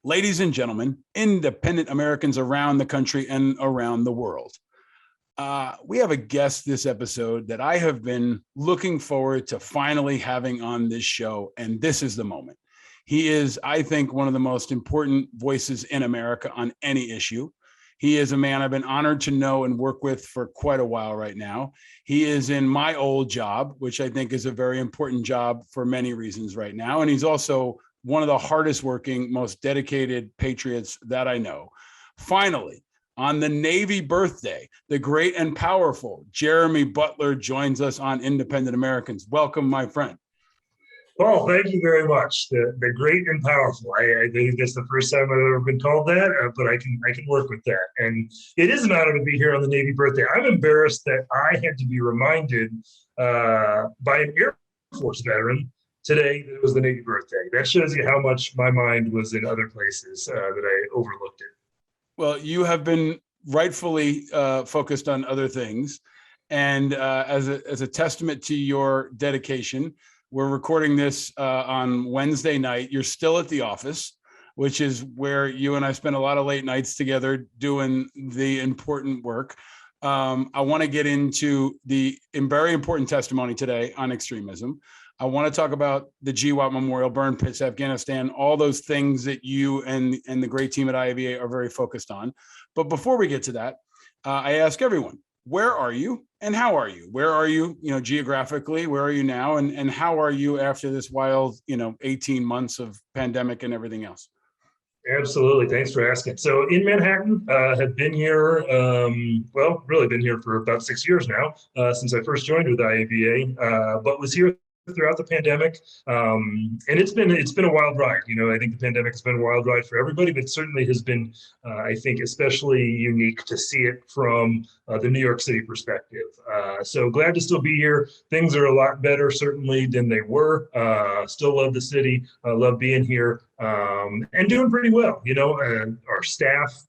Ladies and gentlemen, independent Americans around the country and around the world. We have a guest this episode that I have been looking forward to finally having on this show, and this is the moment. He is, I think, one of the most important voices in America on any issue. He is a man I've been honored to know and work with for quite a while right now. He is in my old job, which I think is a very important job for many reasons right now. And he's also one of the hardest working, most dedicated patriots that I know. Finally, on the Navy birthday, the great and powerful Jeremy Butler joins us on Independent Americans. Welcome, my friend. Paul, thank you very much. The great and powerful. I think that's the first time I've ever been called that, but I can work with that. And it is an honor to be here on the Navy birthday. I'm embarrassed that I had to be reminded by an Air Force veteran today that it was the Navy birthday. That shows you how much my mind was in other places that I overlooked it. Well, you have been rightfully focused on other things. And as a testament to your dedication, we're recording this on Wednesday night. You're still at the office, which is where you and I spend a lot of late nights together doing the important work. I want to get into the very important testimony today on extremism. I want to talk about the GWAT Memorial, burn pits, Afghanistan, all those things that you and the great team at IAVA are very focused on. But before we get to that, I ask everyone, where are you and how are you? Where are you, geographically, where are you now? And how are you after this wild, 18 months of pandemic and everything else? Absolutely. Thanks for asking. So in Manhattan, have been here, really been here for about 6 years now, since I first joined with IAVA, but was here throughout the pandemic. And it's been a wild ride. I think the pandemic has been a wild ride for everybody, but certainly has been, I think, especially unique to see it from the New York City perspective. So glad to still be here. Things are a lot better, certainly, than they were. Still love the city, love being here, and doing pretty well. Our staff,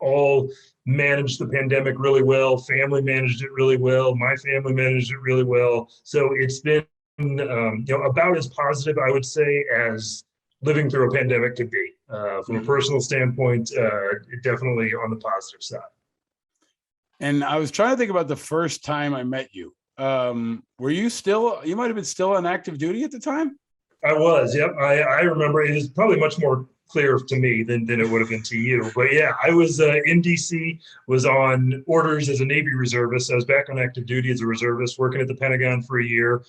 all managed the pandemic really well. Family managed it really well. My family managed it really well. So it's been about as positive, I would say, as living through a pandemic could be. From a personal standpoint, definitely on the positive side. And I was trying to think about the first time I met you. Were you might have been still on active duty at the time? I was, yep. I remember. It is probably much more clear to me than it would have been to you. But yeah, I was in DC, was on orders as a Navy reservist. I was back on active duty as a reservist, working at the Pentagon for a year.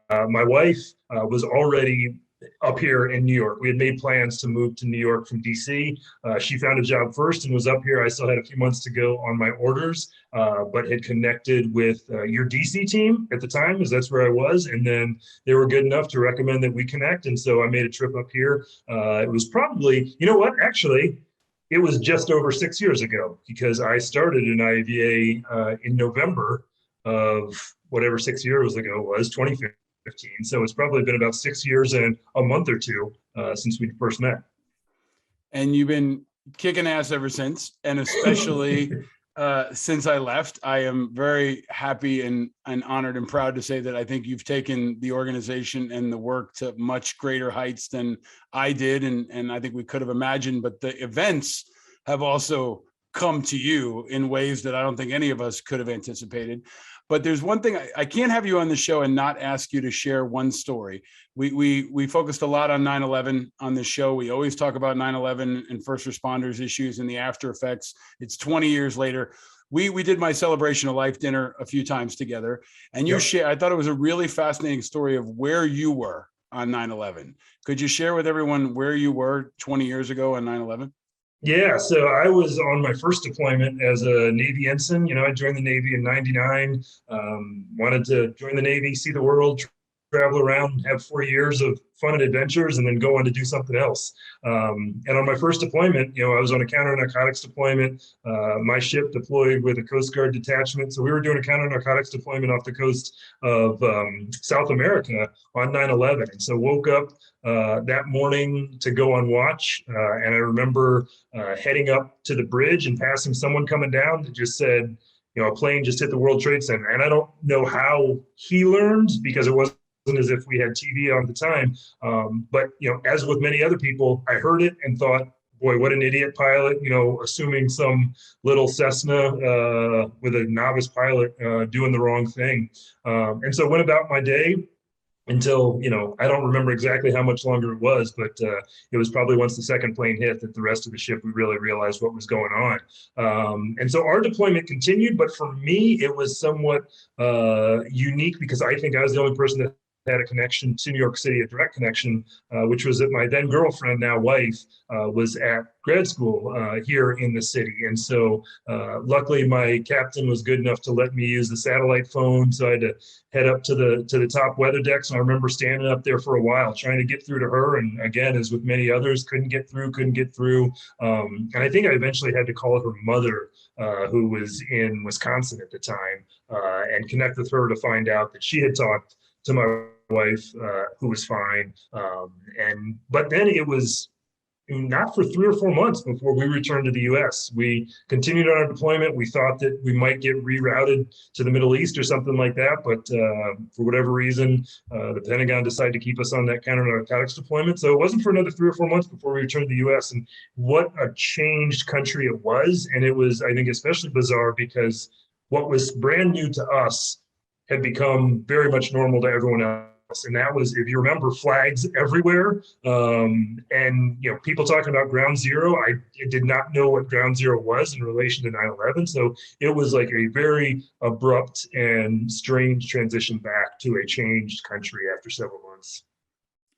My wife was already up here in New York. We had made plans to move to New York from DC. She found a job first and was up here. I still had a few months to go on my orders, but had connected with your DC team at the time, because that's where I was. And then they were good enough to recommend that we connect. And so I made a trip up here. It was probably, actually, it was just over 6 years ago, because I started in IAVA in November of whatever 6 years ago was, 2015. So it's probably been about 6 years and a month or two since we first met. And you've been kicking ass ever since, and especially since I left. I am very happy and honored and proud to say that I think you've taken the organization and the work to much greater heights than I did, and I think we could have imagined. But the events have also come to you in ways that I don't think any of us could have anticipated. But there's one thing, I can't have you on the show and not ask you to share one story. We focused a lot on 9/11 on this show. We always talk about 9/11 and first responders issues and the after effects. It's 20 years later. We did my celebration of life dinner a few times together, and I thought it was a really fascinating story of where you were on 9/11. Could you share with everyone where you were 20 years ago on 9/11? Yeah, so I was on my first deployment as a Navy ensign. I joined the Navy in '99, wanted to join the Navy, see the world, travel around, have 4 years of fun and adventures, and then go on to do something else. And on my first deployment, I was on a counter-narcotics deployment. My ship deployed with a Coast Guard detachment. So we were doing a counter-narcotics deployment off the coast of South America on 9/11. And so woke up that morning to go on watch. And I remember heading up to the bridge and passing someone coming down that just said, a plane just hit the World Trade Center. And I don't know how he learned, because it wasn't as if we had TV on at the time. But, as with many other people, I heard it and thought, boy, what an idiot pilot, assuming some little Cessna with a novice pilot doing the wrong thing. And so went about my day until, I don't remember exactly how much longer it was, but it was probably once the second plane hit that the rest of the ship, we really realized what was going on. And so our deployment continued, but for me, it was somewhat unique because I think I was the only person that had a connection to New York City, a direct connection, which was that my then girlfriend, now wife, was at grad school here in the city. And so luckily my captain was good enough to let me use the satellite phone. So I had to head up to the top weather decks. And I remember standing up there for a while trying to get through to her. And again, as with many others, couldn't get through. And I think I eventually had to call her mother, who was in Wisconsin at the time, and connect with her to find out that she had talked to my wife, who was fine. But then it was not for 3 or 4 months before we returned to the US. We continued on our deployment. We thought that we might get rerouted to the Middle East or something like that. But for whatever reason, the Pentagon decided to keep us on that counter-narcotics deployment. So it wasn't for another 3 or 4 months before we returned to the US. And what a changed country it was. And it was, I think, especially bizarre because what was brand new to us had become very much normal to everyone else. And that was, if you remember, flags everywhere. And, people talking about ground zero. I did not know what ground zero was in relation to 9/11. So it was like a very abrupt and strange transition back to a changed country after several months.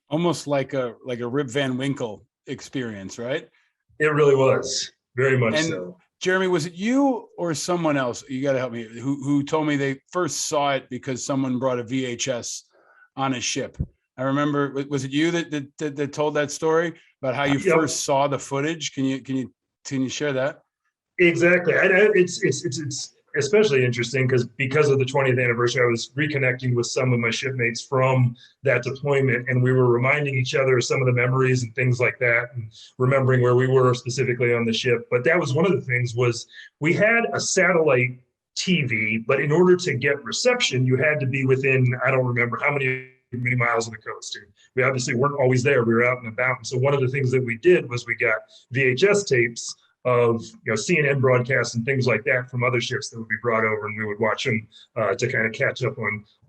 Almost like a Rip Van Winkle experience, right? It really was, very much And so. Jeremy, was it you or someone else? You got to help me. Who told me they first saw it because someone brought a VHS on a ship? I remember. Was it you that told that story about how you first saw the footage? Can you share that? Exactly. It's especially interesting because of the 20th anniversary, I was reconnecting with some of my shipmates from that deployment, and we were reminding each other of some of the memories and things like that, and remembering where we were specifically on the ship. But that was one of the things was we had a satellite TV, but in order to get reception, you had to be within, I don't remember how many miles of the coast. And we obviously weren't always there. We were out and about. And so one of the things that we did was we got VHS tapes of CNN broadcasts and things like that from other ships that would be brought over, and we would watch them to kind of catch up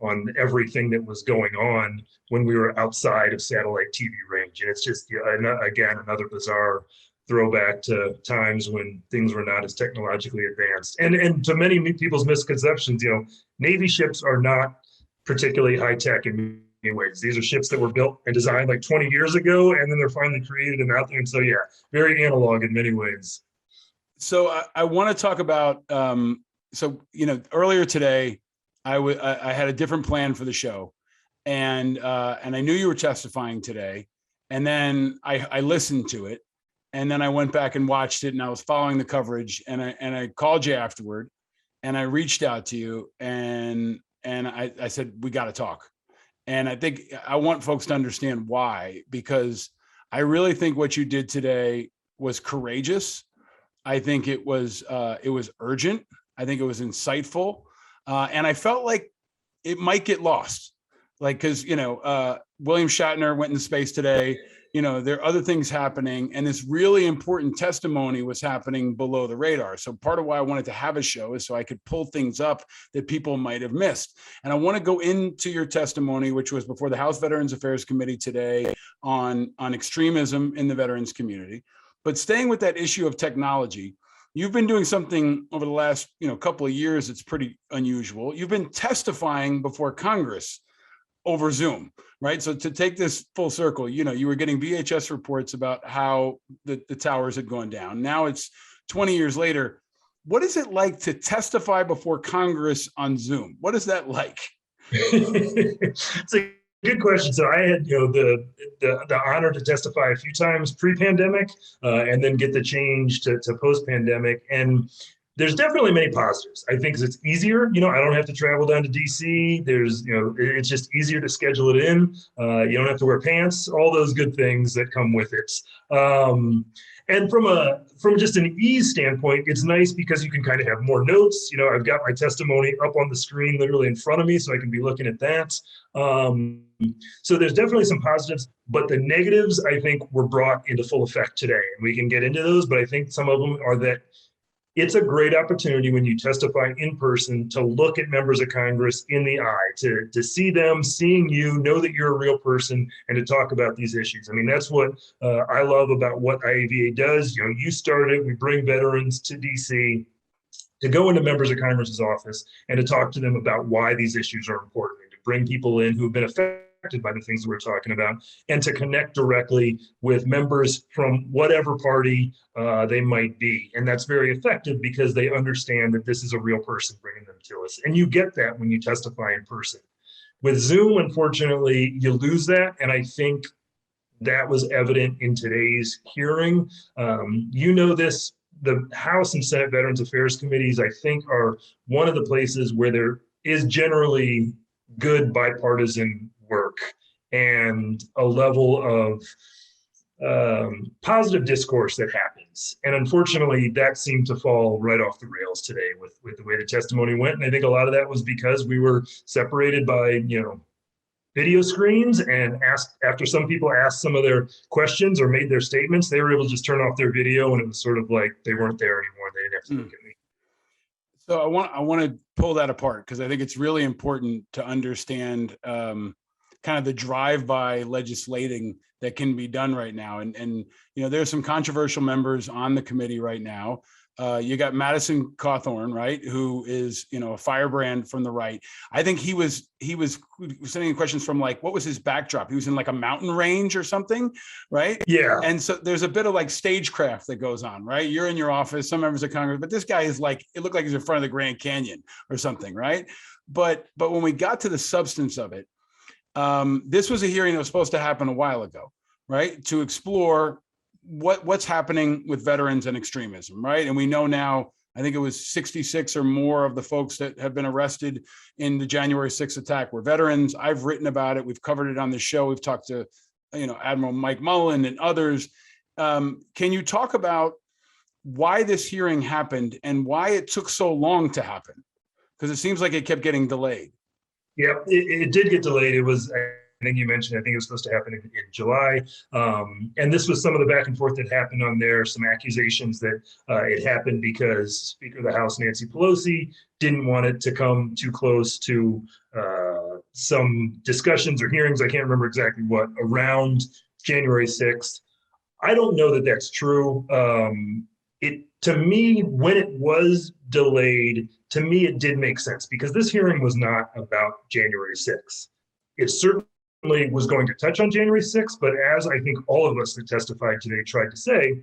on everything that was going on when we were outside of satellite TV range. And it's just again another bizarre throwback to times when things were not as technologically advanced. And to many people's misconceptions, Navy ships are not particularly high tech in many ways. These are ships that were built and designed like 20 years ago, and then they're finally created and out there. And so, yeah, very analog in many ways. So I want to talk about, earlier today, I had a different plan for the show, and I knew you were testifying today, and then I listened to it, and then I went back and watched it, and I was following the coverage, and I called you afterward, and I reached out to you, and I said, we got to talk. And I think I want folks to understand why, because I really think what you did today was courageous. I think it was urgent. I think it was insightful. And I felt like it might get lost. Like, because, William Shatner went into space today. There are other things happening, and this really important testimony was happening below the radar. So part of why I wanted to have a show is so I could pull things up that people might have missed. And I want to go into your testimony, which was before the House Veterans Affairs Committee today on extremism in the veterans community. But staying with that issue of technology, you've been doing something over the last couple of years that's pretty unusual. You've been testifying before Congress over Zoom, right? So to take this full circle, you were getting VHS reports about how the towers had gone down. Now it's 20 years later. What is it like to testify before Congress on Zoom? What is that like? It's a good question. So I had, the honor to testify a few times pre-pandemic, and then get the change to post-pandemic. And There's definitely many positives. I think it's easier. I don't have to travel down to DC. It's just easier to schedule it in. You don't have to wear pants. All those good things that come with it. And from just an ease standpoint, it's nice because you can kind of have more notes. I've got my testimony up on the screen, literally in front of me, so I can be looking at that. So there's definitely some positives, but the negatives, I think, were brought into full effect today, and we can get into those. But I think some of them are that it's a great opportunity when you testify in person to look at members of Congress in the eye, to see them, seeing you, know that you're a real person, and to talk about these issues. I mean, that's what I love about what IAVA does. You started, we bring veterans to DC to go into members of Congress's office and to talk to them about why these issues are important, and to bring people in who've been affected by the things that we're talking about, and to connect directly with members from whatever party they might be. And that's very effective because they understand that this is a real person bringing them to us. And you get that when you testify in person. With Zoom, unfortunately, you lose that. And I think that was evident in today's hearing. This, the House and Senate Veterans Affairs Committees, I think, are one of the places where there is generally good bipartisan work and a level of positive discourse that happens. And unfortunately, that seemed to fall right off the rails today with the way the testimony went. And I think a lot of that was because we were separated by, video screens, and after some people asked some of their questions or made their statements, they were able to just turn off their video, and it was sort of like they weren't there anymore. They didn't have to look at me. So I want to pull that apart, because I think it's really important to understand kind of the drive-by legislating that can be done right now. And there's some controversial members on the committee right now. You got Madison Cawthorn, right, who is a firebrand from the right. I think he was sending questions from, like, what was his backdrop? He was in like a mountain range or something, right? Yeah. And so there's a bit of like stagecraft that goes on, right? You're in your office, some members of Congress, but this guy is like, it looked like he's in front of the Grand Canyon or something, right? But when we got to the substance of it, this was a hearing that was supposed to happen a while ago, right? To explore what's happening with veterans and extremism, right? And we know now, I think it was 66 or more of the folks that have been arrested in the January 6th attack were veterans. I've written about it. We've covered it on the show. We've talked to, Admiral Mike Mullen and others. Can you talk about why this hearing happened and why it took so long to happen? Because it seems like it kept getting delayed. Yeah, it did get delayed. It was, I think you mentioned, I think it was supposed to happen in July. And this was some of the back and forth that happened on there, some accusations that it happened because Speaker of the House, Nancy Pelosi, didn't want it to come too close to some discussions or hearings, I can't remember exactly what, around January 6th. I don't know that that's true. To me, when it was delayed, to me, it did make sense, because this hearing was not about January 6th. It certainly was going to touch on January 6th, but as I think all of us that testified today tried to say,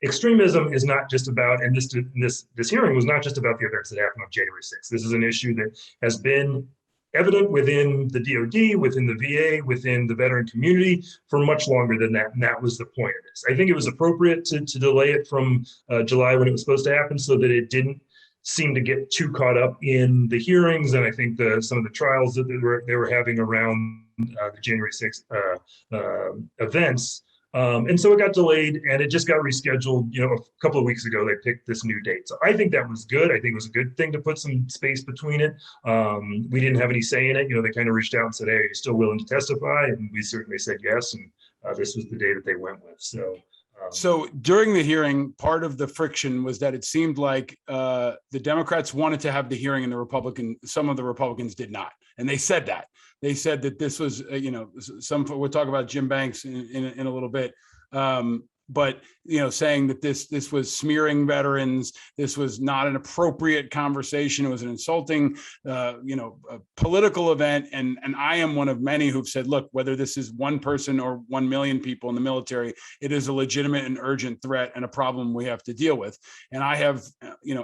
extremism is not just about, and this hearing was not just about the events that happened on January 6th. This is an issue that has been evident within the DoD, within the VA, within the veteran community for much longer than that. And that was the point of this. I think it was appropriate to delay it from July when it was supposed to happen, so that it didn't seem to get too caught up in the hearings. And I think some of the trials that they were having around the January 6th events. And so it got delayed, and it just got rescheduled, a couple of weeks ago. They picked this new date. So I think that was good. I think it was a good thing to put some space between it. We didn't have any say in it. They kind of reached out and said, hey, are you still willing to testify? And we certainly said yes. And this was the day that they went with. So during the hearing, part of the friction was that it seemed like the Democrats wanted to have the hearing and some of the Republicans did not. And they said that. They said that this was, we'll talk about Jim Banks in a little bit. But saying that this was smearing veterans, this was not an appropriate conversation. It was an insulting, a political event. And I am one of many who've said, look, whether this is one person or 1 million people in the military, it is a legitimate and urgent threat and a problem we have to deal with. And I have,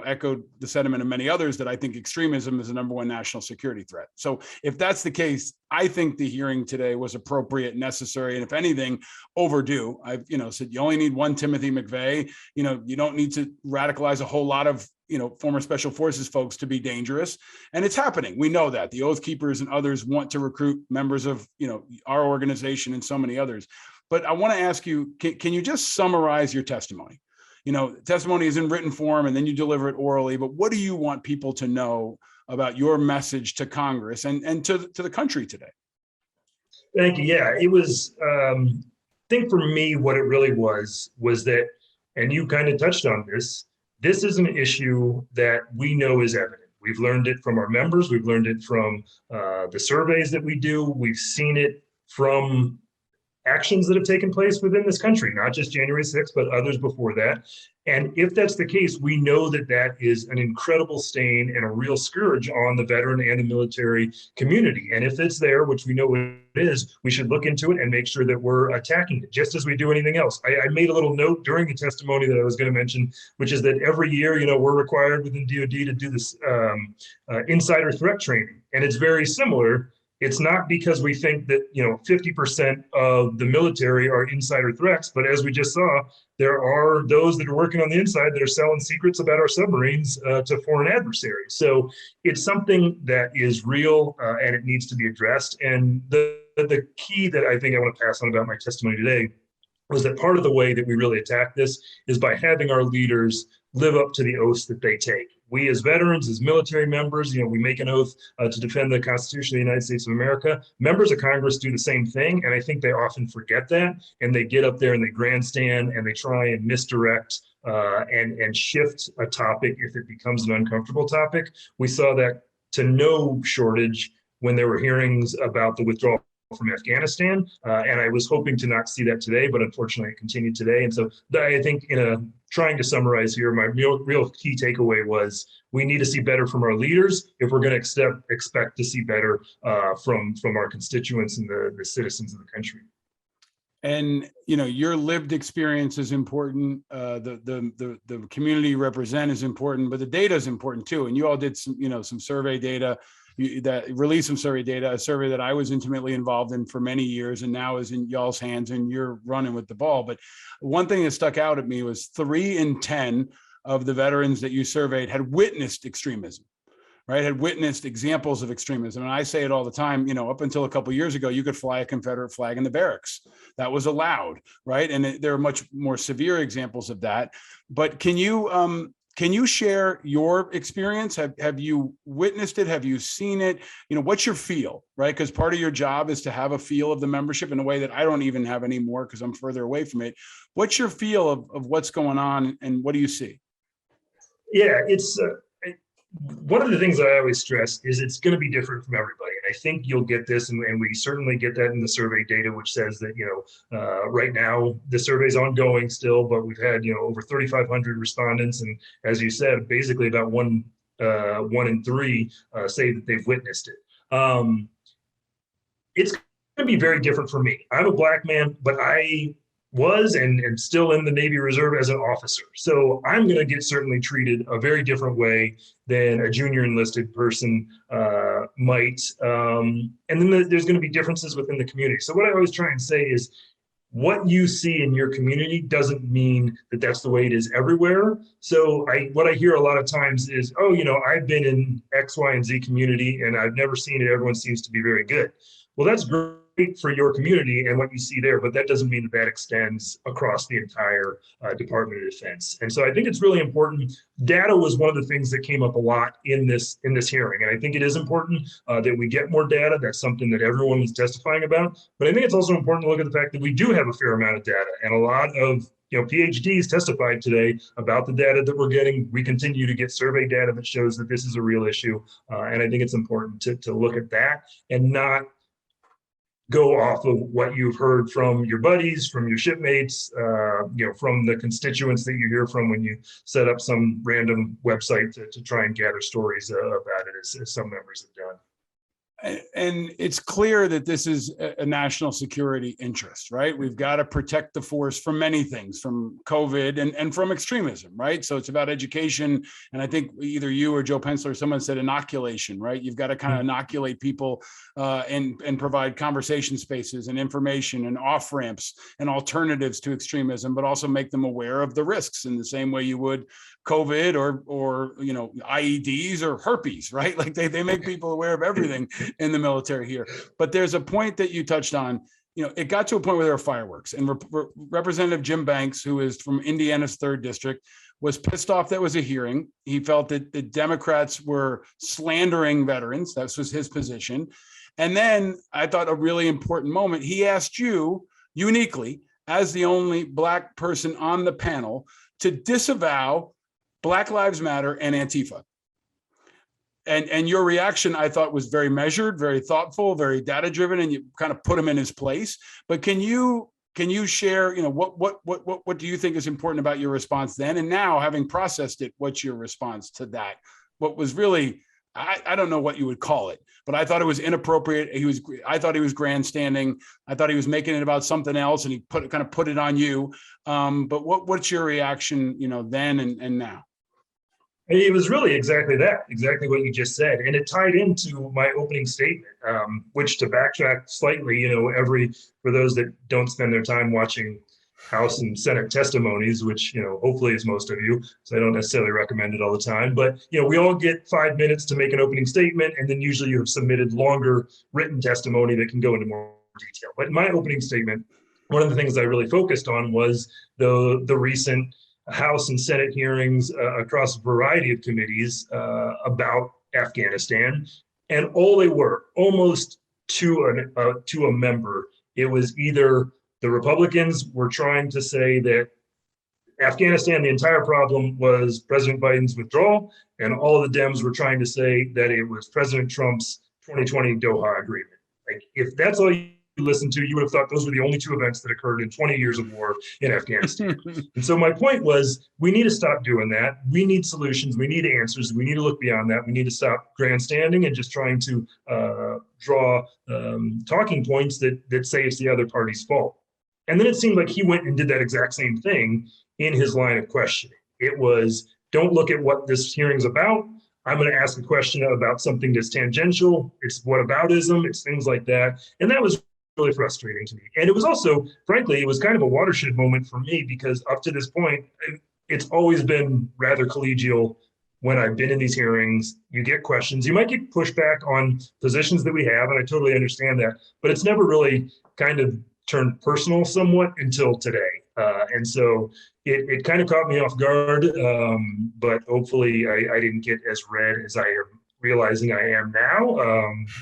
echoed the sentiment of many others that I think extremism is the #1 national security threat. So if that's the case, I think the hearing today was appropriate, necessary, and if anything, overdue. I've, said you only need one Timothy McVeigh. You don't need to radicalize a whole lot of former special forces folks to be dangerous, and it's happening. We know that the Oath Keepers and others want to recruit members of our organization and so many others. But I want to ask you, can you just summarize your testimony? Testimony is in written form and then you deliver it orally, but what do you want people to know about your message to Congress and to the country today? Thank you. Yeah, it was, I think for me, what it really was that, and you kind of touched on this is an issue that we know is evident. We've learned it from our members. We've learned it from the surveys that we do. We've seen it from actions that have taken place within this country, not just January 6th, but others before that. And if that's the case, we know that that is an incredible stain and a real scourge on the veteran and the military community. And if it's there, which we know it is, we should look into it and make sure that we're attacking it, just as we do anything else. I made a little note during the testimony that I was going to mention, which is that every year, we're required within DoD to do this insider threat training. And it's very similar. It's not because we think that 50% of the military are insider threats, but as we just saw, there are those that are working on the inside that are selling secrets about our submarines to foreign adversaries. So it's something that is real and it needs to be addressed. And the key that I think I want to pass on about my testimony today was that part of the way that we really attack this is by having our leaders live up to the oaths that they take. We as veterans, as military members, we make an oath to defend the Constitution of the United States of America. Members of Congress do the same thing, and I think they often forget that, and they get up there and they grandstand and they try and misdirect and shift a topic if it becomes an uncomfortable topic. We saw that to no shortage when there were hearings about the withdrawal from Afghanistan, and I was hoping to not see that today, but unfortunately it continued today. And so I think trying to summarize here, my real key takeaway was we need to see better from our leaders if we're going to expect to see better from our constituents and the citizens of the country. And your lived experience is important. The community you represent is important, but the data is important too. And you all did some survey data. That released some survey data, a survey that I was intimately involved in for many years and now is in y'all's hands and you're running with the ball. But one thing that stuck out at me was 3 in 10 of the veterans that you surveyed had witnessed extremism, right? Had witnessed examples of extremism. And I say it all the time, up until a couple of years ago, you could fly a Confederate flag in the barracks. That was allowed, right? And there are much more severe examples of that. But can you share your experience? Have you witnessed it? Have you seen it? What's your feel, right? Because part of your job is to have a feel of the membership in a way that I don't even have anymore because I'm further away from it. What's your feel of what's going on and what do you see? Yeah, it's one of the things I always stress is it's going to be different from everybody. And I think you'll get this, and we certainly get that in the survey data, which says that, right now the survey is ongoing still, but we've had, over 3,500 respondents. And as you said, basically about one in 3 say that they've witnessed it. It's going to be very different for me. I'm a Black man, but I was and still in the Navy Reserve as an officer. So I'm going to get certainly treated a very different way than a junior enlisted person might. And then there's going to be differences within the community. So what I always try and say is what you see in your community doesn't mean that that's the way it is everywhere. So what I hear a lot of times is, oh, I've been in X, Y, and Z community and I've never seen it. Everyone seems to be very good. Well, that's great for your community and what you see there, but that doesn't mean that extends across the entire Department of Defense. And so I think it's really important. Data was one of the things that came up a lot in this hearing, and I think it is important that we get more data. That's something that everyone is testifying about. But I think it's also important to look at the fact that we do have a fair amount of data, and a lot of PhDs testified today about the data that we're getting. We continue to get survey data that shows that this is a real issue, and I think it's important to look at that and not go off of what you've heard from your buddies, from your shipmates, from the constituents that you hear from when you set up some random website to try and gather stories about it, as some members have done. And it's clear that this is a national security interest, right? We've got to protect the force from many things, from COVID and from extremism, right? So it's about education. And I think either you or Joe Pensler or someone said inoculation, right? You've got to kind of inoculate people and provide conversation spaces and information and off ramps and alternatives to extremism, but also make them aware of the risks in the same way you would COVID or IEDs or herpes, right? Like they make people aware of everything in the military here. But there's a point that you touched on. It got to a point where there were fireworks, and Representative Jim Banks, who is from Indiana's 3rd district, was pissed off that was a hearing. He felt that the Democrats were slandering veterans. That was his position. And then I thought a really important moment, he asked you uniquely, as the only Black person on the panel, to disavow Black Lives Matter and Antifa. And your reaction, I thought, was very measured, very thoughtful, very data driven, and you kind of put him in his place. But can you share, what do you think is important about your response then? And now, having processed it, what's your response to that? What was really, I don't know what you would call it, but I thought it was inappropriate. I thought he was grandstanding. I thought he was making it about something else, and he kind of put it on you. But what's your reaction, then and now? It was really exactly that, exactly what you just said. And it tied into my opening statement, which, to backtrack slightly, for those that don't spend their time watching House and Senate testimonies, which, hopefully is most of you, so I don't necessarily recommend it all the time. But, we all get 5 minutes to make an opening statement, and then usually you have submitted longer written testimony that can go into more detail. But in my opening statement, one of the things I really focused on was the recent House and Senate hearings across a variety of committees about Afghanistan, and all they were, almost to a member, it was either the Republicans were trying to say that Afghanistan, the entire problem was President Biden's withdrawal, and all of the Dems were trying to say that it was President Trump's 2020 Doha agreement. Like, if that's all you listened to, you would have thought those were the only 2 events that occurred in 20 years of war in Afghanistan. And so my point was, we need to stop doing that. We need solutions. We need answers. We need to look beyond that. We need to stop grandstanding and just trying to draw talking points that say it's the other party's fault. And then it seemed like he went and did that exact same thing in his line of questioning. It was, don't look at what this hearing's about. I'm going to ask a question about something that's tangential. It's whataboutism. It's things like that. And that was really frustrating to me. And it was also, frankly, it was kind of a watershed moment for me, because up to this point, it's always been rather collegial. When I've been in these hearings, you get questions. You might get pushback on positions that we have, and I totally understand that, but it's never really kind of turned personal somewhat until today. And so it kind of caught me off guard, but hopefully I didn't get as red as I am realizing I am now.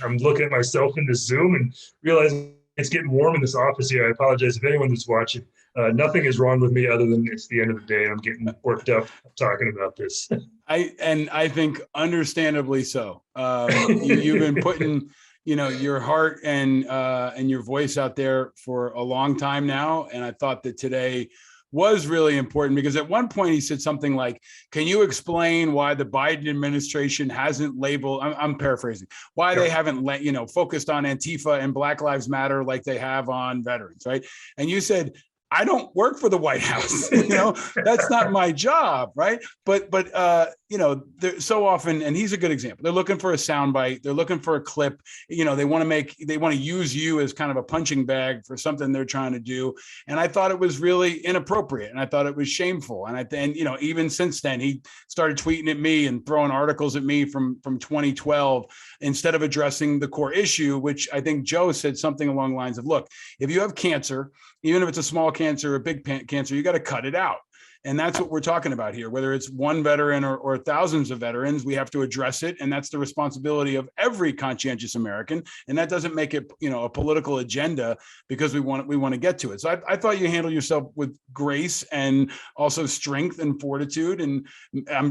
I'm looking at myself in this Zoom and realizing it's getting warm in this office here. I apologize if anyone that's watching. Nothing is wrong with me other than it's the end of the day and I'm getting worked up talking about this. I think understandably so. You've been putting, your heart and your voice out there for a long time now. And I thought that today was really important, because at one point he said something like, can you explain why the Biden administration hasn't labeled, I'm paraphrasing, why they haven't focused on Antifa and Black Lives Matter like they have on veterans, right? And you said, I don't work for the White House, that's not my job, right? But they're so often, and he's a good example. They're looking for a soundbite, they're looking for a clip. They want to use you as kind of a punching bag for something they're trying to do. And I thought it was really inappropriate, and I thought it was shameful. And even since then, he started tweeting at me and throwing articles at me from 2012 instead of addressing the core issue, which I think Joe said something along the lines of, look, if you have cancer, even if it's a small cancer or a big cancer, you got to cut it out. And that's what we're talking about here. Whether it's one veteran or thousands of veterans, we have to address it. And that's the responsibility of every conscientious American. And that doesn't make it, a political agenda, because we want to get to it. So I thought you handled yourself with grace and also strength and fortitude. And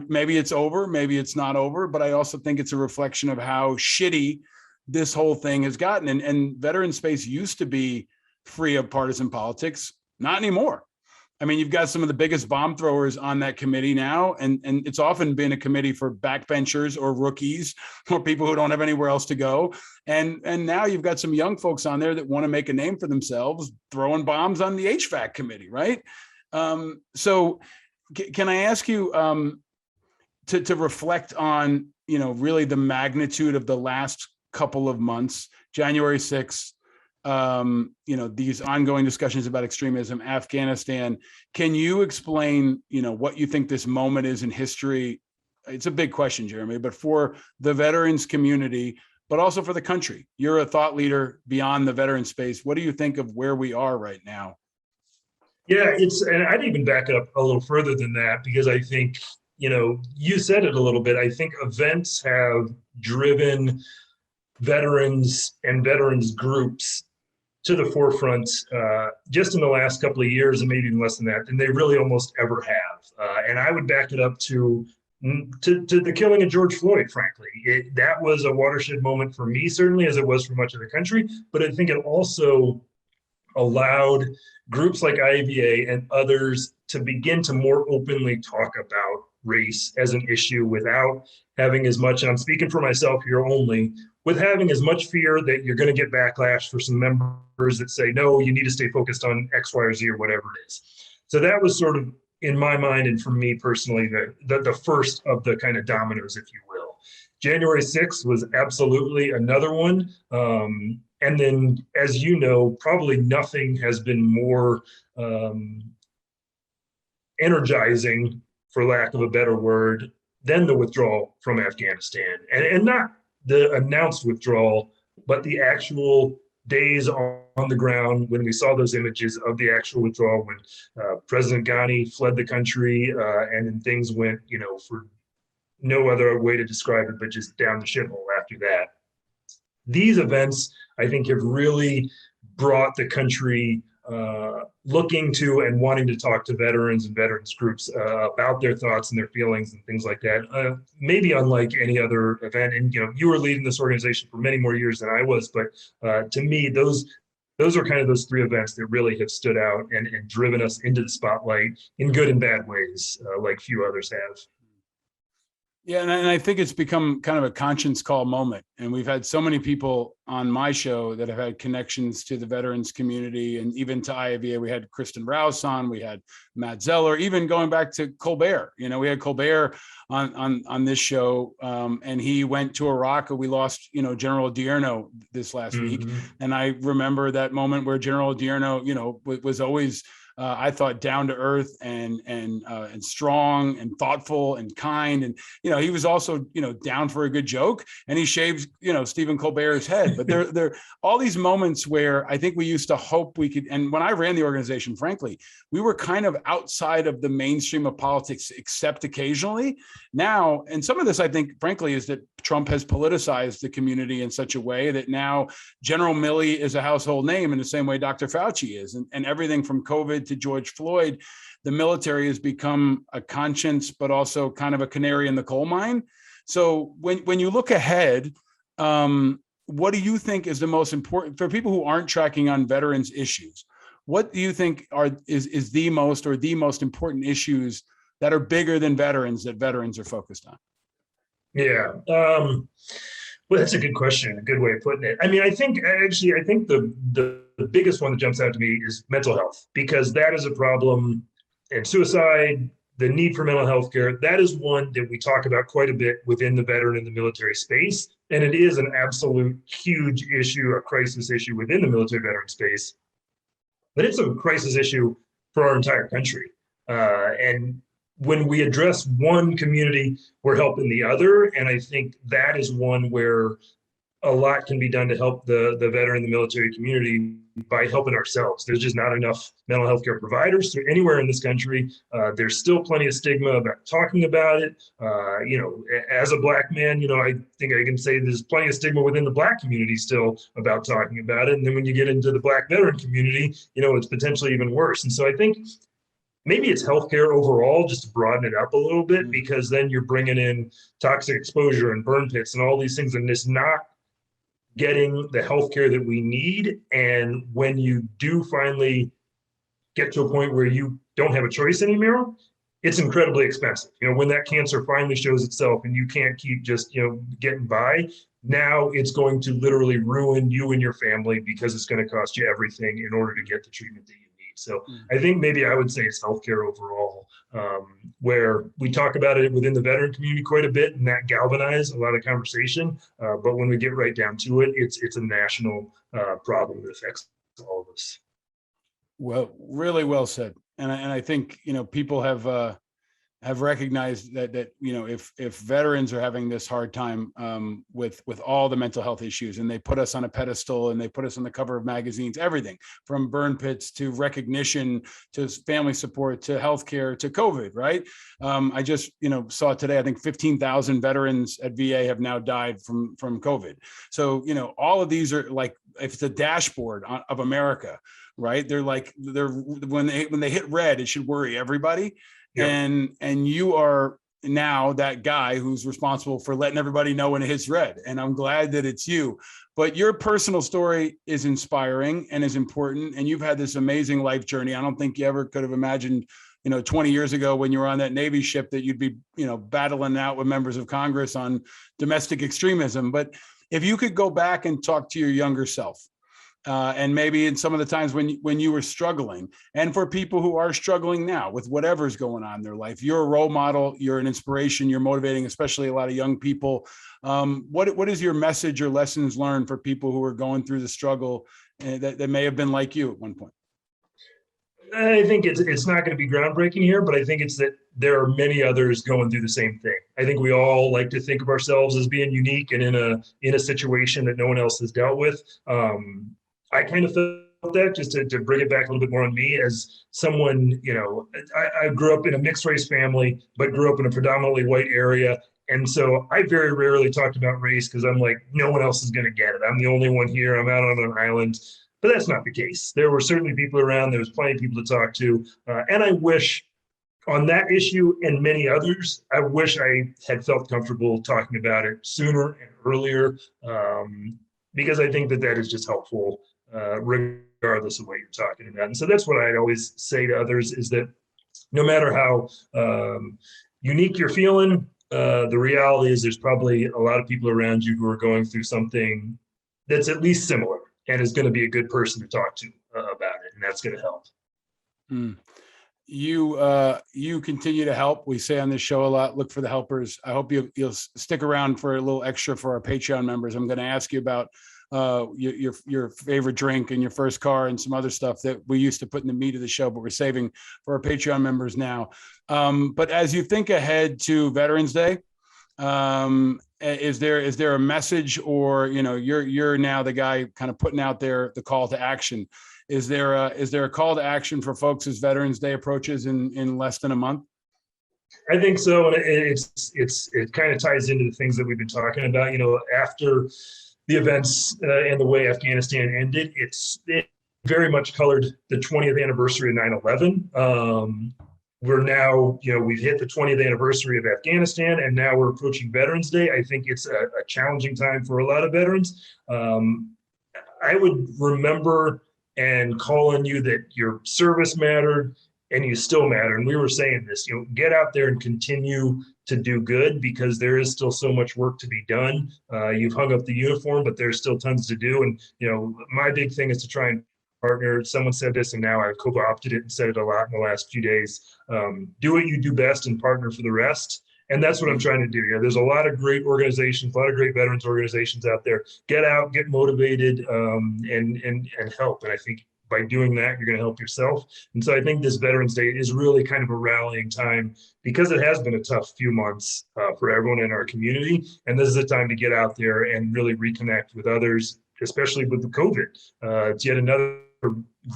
maybe it's over, maybe it's not over, but I also think it's a reflection of how shitty this whole thing has gotten. And veteran space used to be free of partisan politics, not anymore. I mean, you've got some of the biggest bomb throwers on that committee now, and it's often been a committee for backbenchers or rookies or people who don't have anywhere else to go. And now you've got some young folks on there that want to make a name for themselves, throwing bombs on the HVAC committee, right? So can I ask you to reflect on, really the magnitude of the last couple of months, January 6th, these ongoing discussions about extremism, Afghanistan. Can you explain, what you think this moment is in history? It's a big question, Jeremy, but for the veterans community, but also for the country. You're a thought leader beyond the veteran space. What do you think of where we are right now? Yeah, and I'd even back it up a little further than that, because I think, you said it a little bit. I think events have driven veterans and veterans groups to the forefront just in the last couple of years, and maybe even less than that, than they really almost ever have. And I would back it up to the killing of George Floyd, frankly. That was a watershed moment for me, certainly, as it was for much of the country. But I think it also allowed groups like IAVA and others to begin to more openly talk about race as an issue without having as much, and I'm speaking for myself here only, with having as much fear that you're going to get backlash for some members that say, no, you need to stay focused on X, Y, or Z, or whatever it is. So that was sort of, in my mind, and for me personally, the first of the kind of dominoes, if you will. January 6th was absolutely another one. And then, as you know, probably nothing has been more energizing, for lack of a better word, than the withdrawal from Afghanistan. And not the announced withdrawal, but the actual days on the ground when we saw those images of the actual withdrawal, when President Ghani fled the country, and then things went, for no other way to describe it, but just down the shithole after that. These events, I think, have really brought the country looking to and wanting to talk to veterans and veterans groups about their thoughts and their feelings and things like that. Maybe unlike any other event. And you were leading this organization for many more years than I was, but to me, those are kind of those three events that really have stood out and driven us into the spotlight in good and bad ways, like few others have. Yeah, and I think it's become kind of a conscience call moment. And we've had so many people on my show that have had connections to the veterans community and even to IAVA. We had Kristen Rouse on, we had Matt Zeller, even going back to Colbert. We had Colbert on this show, and he went to Iraq. We lost, General Odierno this last week. And I remember that moment where General Odierno, was always I thought down to earth and strong and thoughtful and kind. And, he was also, down for a good joke, and he shaved, Stephen Colbert's head. But there are all these moments where I think we used to hope we could. And when I ran the organization, frankly, we were kind of outside of the mainstream of politics, except occasionally. Now, and some of this, I think, frankly, is that Trump has politicized the community in such a way that now General Milley is a household name in the same way Dr. Fauci is. And everything from COVID to George Floyd, the military has become a conscience, but also kind of a canary in the coal mine. So when you look ahead, what do you think is the most important for people who aren't tracking on veterans issues? What do you think is the most important issues that are bigger than veterans that veterans are focused on? Yeah. Well, that's a good question. A good way of putting it. I mean, I think the biggest one that jumps out to me is mental health, because that is a problem, and suicide, the need for mental health care, that is one that we talk about quite a bit within the veteran and the military space. And it is an absolute huge issue, a crisis issue within the military veteran space. But it's a crisis issue for our entire country. And when we address one community, we're helping the other. And I think that is one where a lot can be done to help the veteran and the military community by helping ourselves. There's just not enough mental health care providers anywhere in this country. There's still plenty of stigma about talking about it. As a Black man, I think I can say there's plenty of stigma within the Black community still about talking about it. And then when you get into the Black veteran community, it's potentially even worse. And so I think maybe it's healthcare overall, just to broaden it up a little bit, because then you're bringing in toxic exposure and burn pits and all these things, and it's not getting the healthcare that we need. And when you do finally get to a point where you don't have a choice anymore, it's incredibly expensive. When that cancer finally shows itself and you can't keep just, getting by, now it's going to literally ruin you and your family because it's going to cost you everything in order to get the treatment that you need. So I think maybe I would say it's healthcare overall, where we talk about it within the veteran community quite a bit, and that galvanized a lot of conversation. But when we get right down to it, it's a national problem that affects all of us. Well, really well said. And I think, people have recognized that if veterans are having this hard time with all the mental health issues, and they put us on a pedestal and they put us on the cover of magazines, everything from burn pits to recognition to family support to healthcare to COVID, right? I just saw today, I think 15,000 veterans at VA have now died from COVID. So all of these are like, if it's a dashboard of America, right? They're when they hit red, it should worry everybody. Yep. And you are now that guy who's responsible for letting everybody know when it hits red. And I'm glad that it's you. But your personal story is inspiring and is important. And you've had this amazing life journey. I don't think you ever could have imagined, 20 years ago when you were on that Navy ship that you'd be, battling out with members of Congress on domestic extremism. But if you could go back and talk to your younger self, and maybe in some of the times when you were struggling, and for people who are struggling now with whatever's going on in their life, you're a role model, you're an inspiration, you're motivating, especially a lot of young people. What is your message or lessons learned for people who are going through the struggle that may have been like you at one point? I think it's not going to be groundbreaking here, but I think it's that there are many others going through the same thing. I think we all like to think of ourselves as being unique and in a situation that no one else has dealt with. I kind of felt that, just to bring it back a little bit more on me as someone, I grew up in a mixed race family, but grew up in a predominantly white area. And so I very rarely talked about race because I'm like, no one else is going to get it. I'm the only one here. I'm out on an island. But that's not the case. There were certainly people around. There was plenty of people to talk to. And I wish on that issue and many others, I wish I had felt comfortable talking about it sooner and earlier, because I think that is just helpful, regardless of what you're talking about. And so that's what I'd always say to others, is that no matter how unique you're feeling, the reality is there's probably a lot of people around you who are going through something that's at least similar, and is going to be a good person to talk to about it, and that's going to help. You continue to help. We say on this show a lot, look for the helpers. I hope you'll stick around for a little extra for our Patreon members. I'm going to ask you about your favorite drink and your first car and some other stuff that we used to put in the meat of the show, but we're saving for our Patreon members now. But as you think ahead to Veterans Day, is there a message, or you're now the guy kind of putting out there the call to action? Is there a call to action for folks as Veterans Day approaches in less than a month? I think so, and it kind of ties into the things that we've been talking about. After the events and the way Afghanistan ended, it very much colored the 20th anniversary of 9/11. We're now, we've hit the 20th anniversary of Afghanistan, and now we're approaching Veterans Day. I think it's a challenging time for a lot of veterans. I would remember and call on you that your service mattered and you still matter. And we were saying this, get out there and continue to do good, because there is still so much work to be done. You've hung up the uniform, but there's still tons to do. And, my big thing is to try and partner. Someone said this, and now I've co-opted it and said it a lot in the last few days. Do what you do best and partner for the rest. And that's what I'm trying to do. There's a lot of great organizations, a lot of great veterans organizations out there. Get out, get motivated, and help. And I think by doing that, you're going to help yourself. And so I think this Veterans Day is really kind of a rallying time, because it has been a tough few months for everyone in our community. And this is a time to get out there and really reconnect with others, especially with the COVID. It's yet another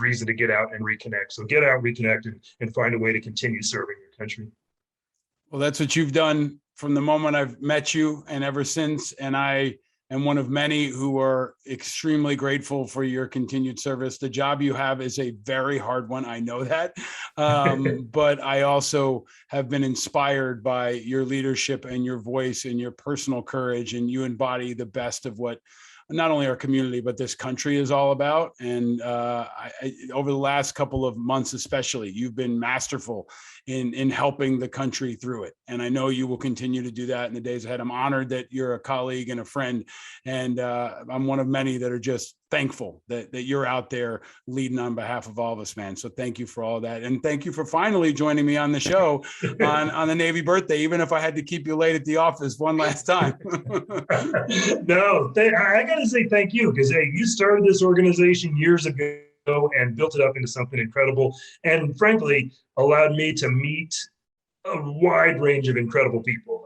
reason to get out and reconnect. So get out, reconnect, and find a way to continue serving your country. Well, that's what you've done from the moment I've met you and ever since. And I am one of many who are extremely grateful for your continued service. The job you have is a very hard one. I know that. But I also have been inspired by your leadership and your voice and your personal courage, and you embody the best of what not only our community, but this country is all about. And over the last couple of months, especially, you've been masterful in helping the country through it. And I know you will continue to do that in the days ahead. I'm honored that you're a colleague and a friend. And I'm one of many that are just thankful that you're out there leading on behalf of all of us, man. So thank you for all that. And thank you for finally joining me on the show on the Navy birthday, even if I had to keep you late at the office one last time. No, I got to say thank you, because hey, you started this organization years ago and built it up into something incredible, and frankly allowed me to meet a wide range of incredible people.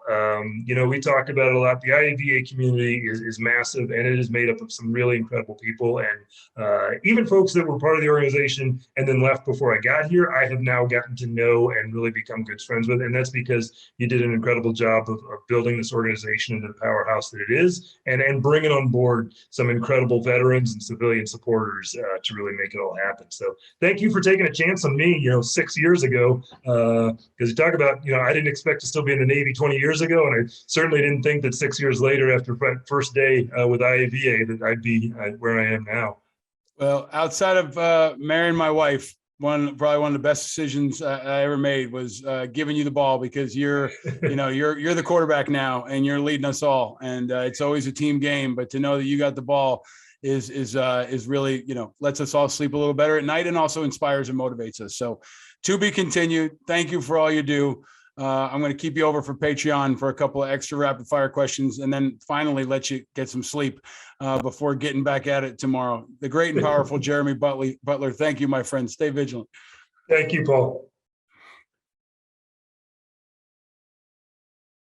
We talked about it a lot. The IAVA community is massive, and it is made up of some really incredible people. And even folks that were part of the organization and then left before I got here, I have now gotten to know and really become good friends with. And that's because you did an incredible job of building this organization into the powerhouse that it is, and bringing on board some incredible veterans and civilian supporters to really make it all happen. So thank you for taking a chance on me, 6 years ago, because you talk about, I didn't expect to still be in the Navy 20 years ago, and I certainly didn't think that 6 years later, after first day with IAVA, that I'd be where I am now. Well, outside of marrying my wife, probably one of the best decisions I ever made was giving you the ball, because you're the quarterback now, and you're leading us all. And it's always a team game, but to know that you got the ball is really, lets us all sleep a little better at night, and also inspires and motivates us. So to be continued. Thank you for all you do. I'm going to keep you over for Patreon for a couple of extra rapid fire questions, and then finally let you get some sleep before getting back at it tomorrow. The great and powerful Jeremy Butler. Thank you, my friend. Stay vigilant. Thank you, Paul.